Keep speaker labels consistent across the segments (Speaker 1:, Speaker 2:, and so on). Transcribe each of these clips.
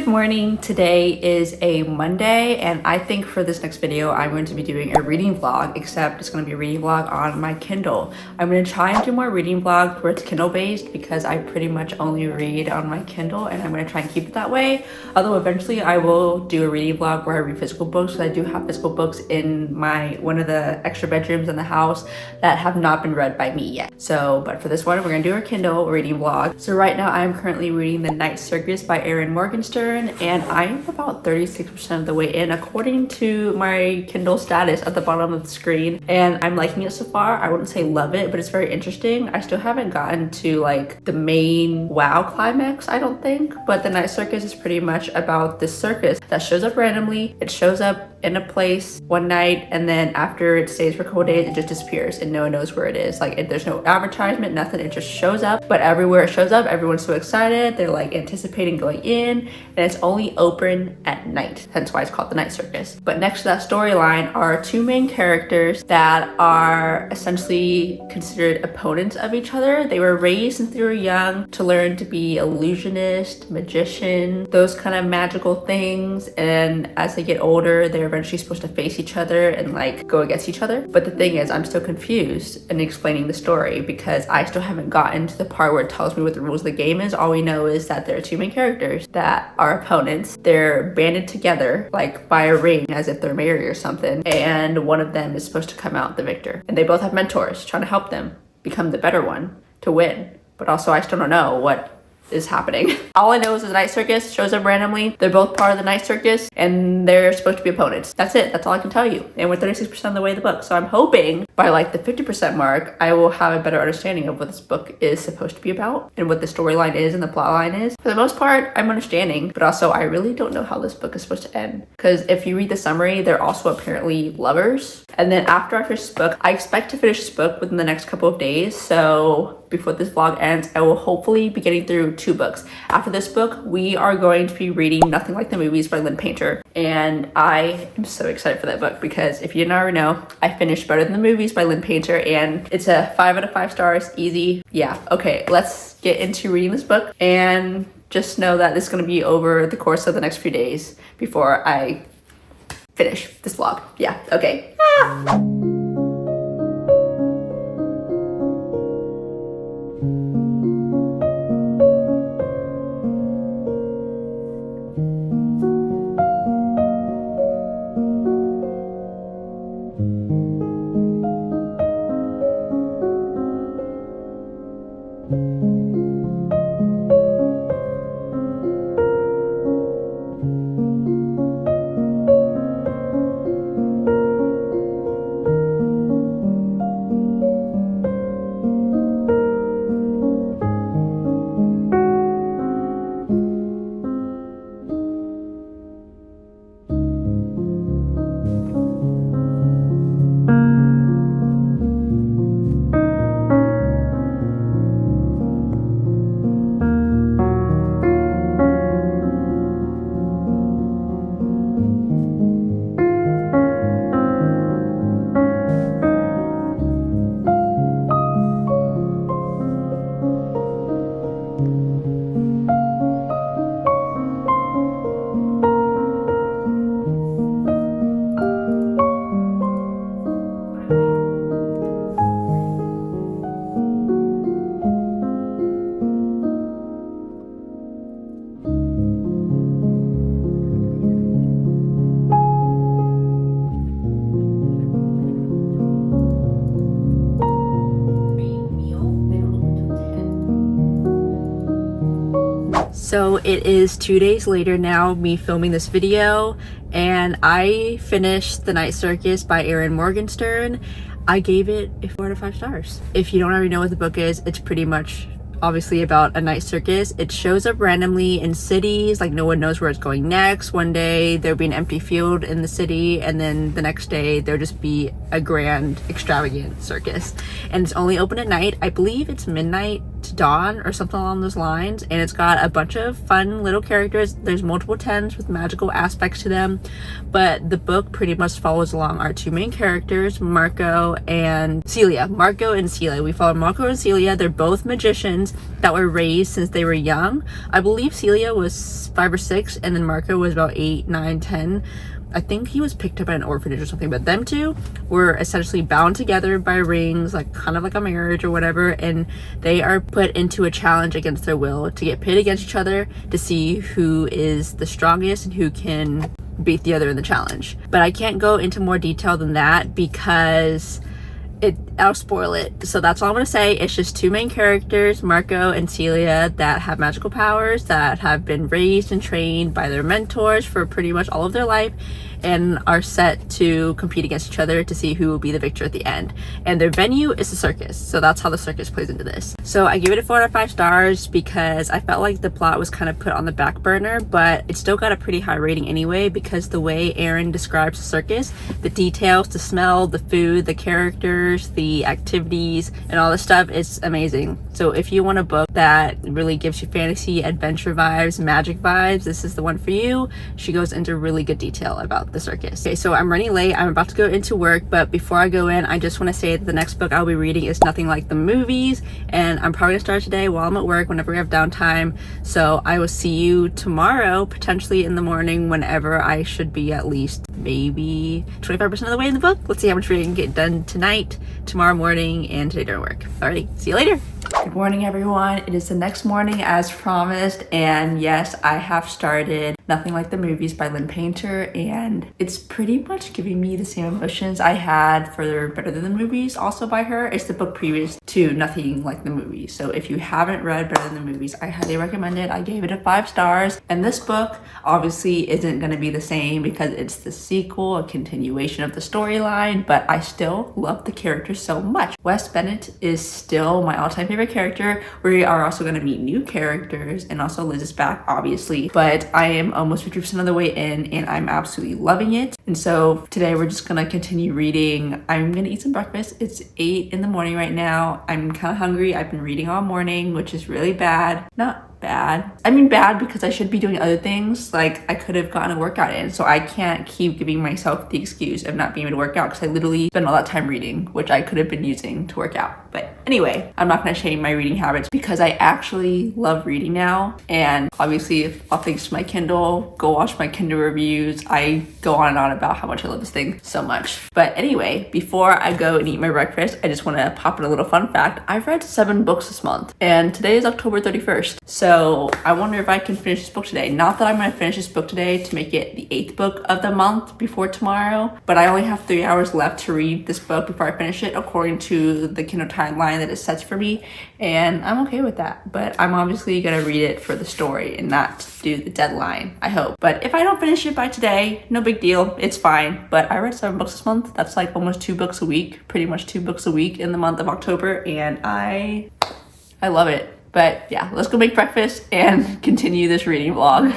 Speaker 1: Good morning. Today is a Monday, and I think for this next video I'm going to be doing a reading vlog, except it's going to be a reading vlog on my Kindle. I'm going to try and do more reading vlogs where it's Kindle based because I pretty much only read on my Kindle, and I'm going to try and keep it that way. Although eventually I will do a reading vlog where I read physical books, because I do have physical books in one of the extra bedrooms in the house that have not been read by me yet. But for this one, we're going to do our Kindle reading vlog. So right now I'm currently reading The Night Circus by Erin Morgenstern, and I'm about 36% of the way in according to my Kindle status at the bottom of the screen, and I'm liking it so far. I wouldn't say love it, but it's very interesting. I still haven't gotten to like the main wow climax, I don't think, but The Night Circus is pretty much about this circus that shows up randomly. It shows up in a place one night, and then after it stays for a couple days, it just disappears and no one knows where it is. There's no advertisement, nothing. It just shows up, but everywhere it shows up, everyone's so excited. They're like anticipating going in, and it's only open at night, hence why it's called The Night Circus. But next to that storyline are two main characters that are essentially considered opponents of each other. They were raised since they were young to learn to be illusionist, magician, those kind of magical things, and as they get older, they're eventually supposed to face each other and like go against each other. But the thing is, I'm still confused in explaining the story because I still haven't gotten to the part where it tells me what the rules of the game is. All we know is that there are two main characters that are opponents. They're banded together like by a ring as if they're married or something, and one of them is supposed to come out the victor. And they both have mentors trying to help them become the better one to win. But also I still don't know what is happening. All I know is the Night Circus shows up randomly. They're both part of the Night Circus and they're supposed to be opponents. That's it. That's all I can tell you. And we're 36% of the way of the book. So I'm hoping by like the 50% mark, I will have a better understanding of what this book is supposed to be about and what the storyline is and the plot line is. For the most part, I'm understanding, but also I really don't know how this book is supposed to end. Because if you read the summary, they're also apparently lovers. And then after I finish this book, I expect to finish this book within the next couple of days. So before this vlog ends, I will hopefully be getting through 2 books. After this book, we are going to be reading Nothing Like the Movies by Lynn Painter. And I am so excited for that book because if you didn't already know, I finished Better Than the Movies by Lynn Painter, and it's a 5 out of 5 stars, easy. Yeah, okay, let's get into reading this book, and just know that this is gonna be over the course of the next few days before I finish this vlog. Yeah, okay. So it is 2 days later now, me filming this video, and I finished The Night Circus by Erin Morgenstern. I gave it a 4 out of 5 stars. If you don't already know what the book is, it's pretty much obviously about a night circus. It shows up randomly in cities, like no one knows where it's going next. One day there'll be an empty field in the city, and then the next day there'll just be a grand extravagant circus, and it's only open at night. I believe it's midnight Dawn or something along those lines, and it's got a bunch of fun little characters. There's multiple tens with magical aspects to them, but the book pretty much follows along our two main characters, Marco and Celia. We follow Marco and Celia. They're both magicians that were raised since they were young. I believe Celia was 5 or 6, and then Marco was about 8, 9, 10. I think he was picked up at an orphanage or something, but them two were essentially bound together by rings, like kind of like a marriage or whatever, and they are put into a challenge against their will to get pitted against each other to see who is the strongest and who can beat the other in the challenge. But I can't go into more detail than that because I'll spoil it. So that's all I'm gonna say. It's just two main characters, Marco and Celia, that have magical powers, that have been raised and trained by their mentors for pretty much all of their life, and are set to compete against each other to see who will be the victor at the end. And their venue is the circus, so that's how the circus plays into this. So I give it a 4 out of 5 stars because I felt like the plot was kind of put on the back burner, but it still got a pretty high rating anyway because the way Erin describes the circus, the details, the smell, the food, the characters, the activities, and all this stuff is amazing. So if you want a book that really gives you fantasy, adventure vibes, magic vibes, this is the one for you. She goes into really good detail about the circus. Okay, so I'm running late. I'm about to go into work, but before I go in, I just want to say that the next book I'll be reading is Nothing Like the Movies, and I'm probably gonna start today while I'm at work whenever we have downtime. So I will see you tomorrow, potentially in the morning, whenever I should be at least maybe 25% of the way in the book. Let's see how much reading I can get done tonight, tomorrow morning, and today during work. Alrighty, see you later. Good morning, everyone. It is the next morning as promised, and yes, I have started Nothing Like the Movies by Lynn Painter, and it's pretty much giving me the same emotions I had for Better Than the Movies, also by her. It's the book previous to Nothing Like the Movies. So if you haven't read Better Than the Movies, I highly recommend it. I gave it a 5 stars, and this book obviously isn't going to be the same because it's the sequel, a continuation of the storyline, but I still love the characters so much. Wes Bennett is still my all-time favorite character. We are also going to meet new characters, and also Liz is back, obviously, but I am almost 50% of the way in, and I'm absolutely loving it. And so today we're just gonna continue reading. I'm gonna eat some breakfast. It's 8 in the morning right now. I'm kind of hungry. I've been reading all morning, which is really bad. Not bad. I mean bad because I should be doing other things. Like I could have gotten a workout in, so I can't keep giving myself the excuse of not being able to work out because I literally spend all that time reading, which I could have been using to work out. But anyway, I'm not gonna shame my reading habits because I actually love reading now. And obviously, all thanks to my Kindle, go watch my Kindle reviews. I go on and on about how much I love this thing so much. But anyway, before I go and eat my breakfast, I just wanna pop in a little fun fact. I've read 7 books this month, and today is October 31st. So I wonder if I can finish this book today. Not that I'm gonna finish this book today to make it the 8th book of the month before tomorrow, but I only have 3 hours left to read this book before I finish it according to the Kindle timeline that it sets for me, and I'm okay with that. But I'm obviously gonna read it for the story and not do the deadline, I hope. But if I don't finish it by today, no big deal, it's fine. But I read 7 books this month. That's like almost 2 books a week, pretty much 2 books a week in the month of October, and I love it. But yeah, let's go make breakfast and continue this reading vlog.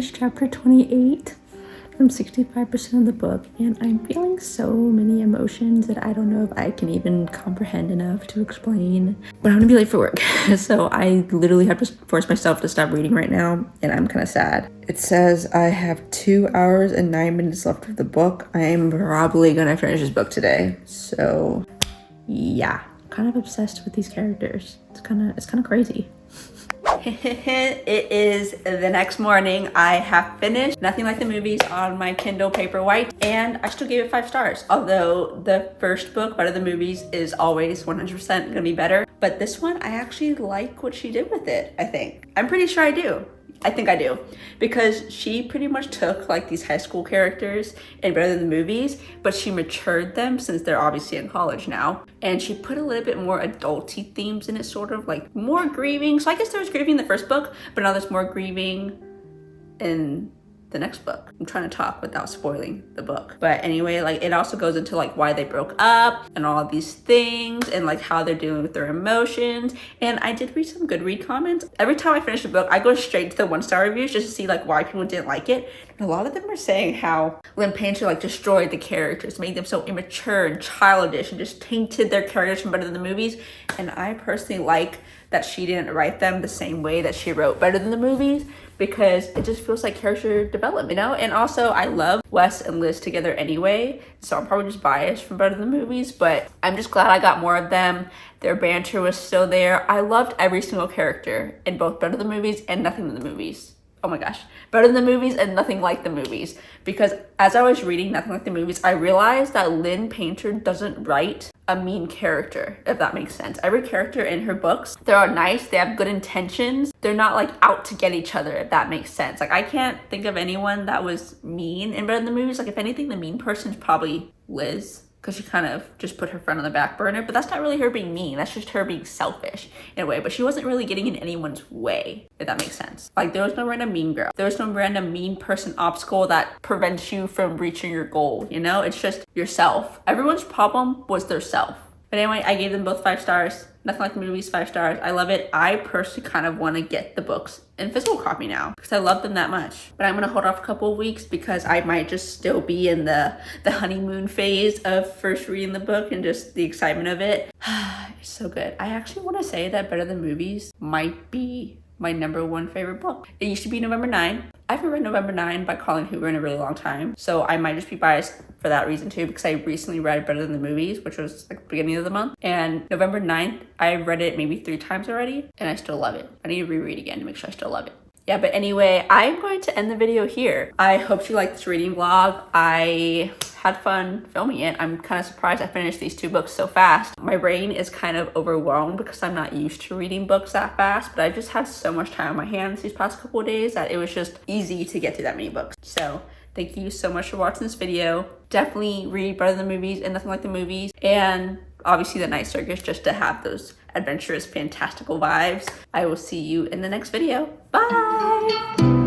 Speaker 1: finished chapter 28 from 65% of the book, and I'm feeling so many emotions that I don't know if I can even comprehend enough to explain. But I'm gonna be late for work, so I literally have to force myself to stop reading right now, and I'm kind of sad. It says I have 2 hours and 9 minutes left of the book. I'm probably gonna finish this book today, so yeah. Kind of obsessed with these characters. It's kind of crazy. It is the next morning. I have finished Nothing Like the Movies on my Kindle Paperwhite, and I still gave it 5 stars. Although the first book, Better Than Movies, is always 100% gonna be better. But this one, I actually like what she did with it, I think. I'm pretty sure I do. I think I do, because she pretty much took like these high school characters in Better Than the Movies, but she matured them since they're obviously in college now. And she put a little bit more adulty themes in it, sort of like more grieving. So I guess there was grieving in the first book, but now there's more grieving in the next book. I'm trying to talk without spoiling the book. But anyway, like it also goes into like why they broke up and all these things and like how they're dealing with their emotions. And I did read some good read comments. Every time I finish a book, I go straight to the 1-star reviews just to see like why people didn't like it. And a lot of them are saying how Lynn Painter like destroyed the characters, made them so immature and childish and just tainted their characters from Better Than the Movies. And I personally like that she didn't write them the same way that she wrote Better Than the Movies, because it just feels like character development, you know? And also I love Wes and Liz together anyway, so I'm probably just biased from Better Than the Movies, but I'm just glad I got more of them. Their banter was still there. I loved every single character in both Better Than the Movies and Nothing Than the Movies. Oh my gosh, Better Than the Movies and Nothing Like the Movies. Because as I was reading Nothing Like the Movies, I realized that Lynn Painter doesn't write a mean character, if that makes sense. Every character in her books, they're nice, they have good intentions. They're not like out to get each other, if that makes sense. Like I can't think of anyone that was mean in Better Than the Movies. Like if anything, the mean person is probably Liz, because she kind of just put her friend on the back burner, but that's not really her being mean. That's just her being selfish in a way, but she wasn't really getting in anyone's way, if that makes sense. Like there was no random mean girl. There was no random mean person obstacle that prevents you from reaching your goal, you know? It's just yourself. Everyone's problem was their self. But anyway, I gave them both 5 stars. Nothing Like the Movies, 5 stars. I love it. I personally kind of want to get the books in physical copy now because I love them that much. But I'm going to hold off a couple of weeks because I might just still be in the honeymoon phase of first reading the book and just the excitement of it. It's so good. I actually want to say that Better Than Movies might be my #1 favorite book. It used to be November 9. I haven't read November 9 by Colin Hoover in a really long time, so I might just be biased for that reason too, because I recently read Better Than the Movies, which was like the beginning of the month, and November 9th, I read it maybe 3 times already, and I still love it. I need to reread again to make sure I still love it. Yeah, but anyway, I'm going to end the video here. I hope you liked this reading vlog. I had fun filming it. I'm kind of surprised I finished these 2 books so fast. My brain is kind of overwhelmed because I'm not used to reading books that fast, but I just had so much time on my hands these past couple of days that it was just easy to get through that many books. So thank you so much for watching this video. Definitely read Better Than the Movies and Nothing Like the Movies, and obviously The Night Circus, just to have those adventurous, fantastical vibes. I will see you in the next video. Bye!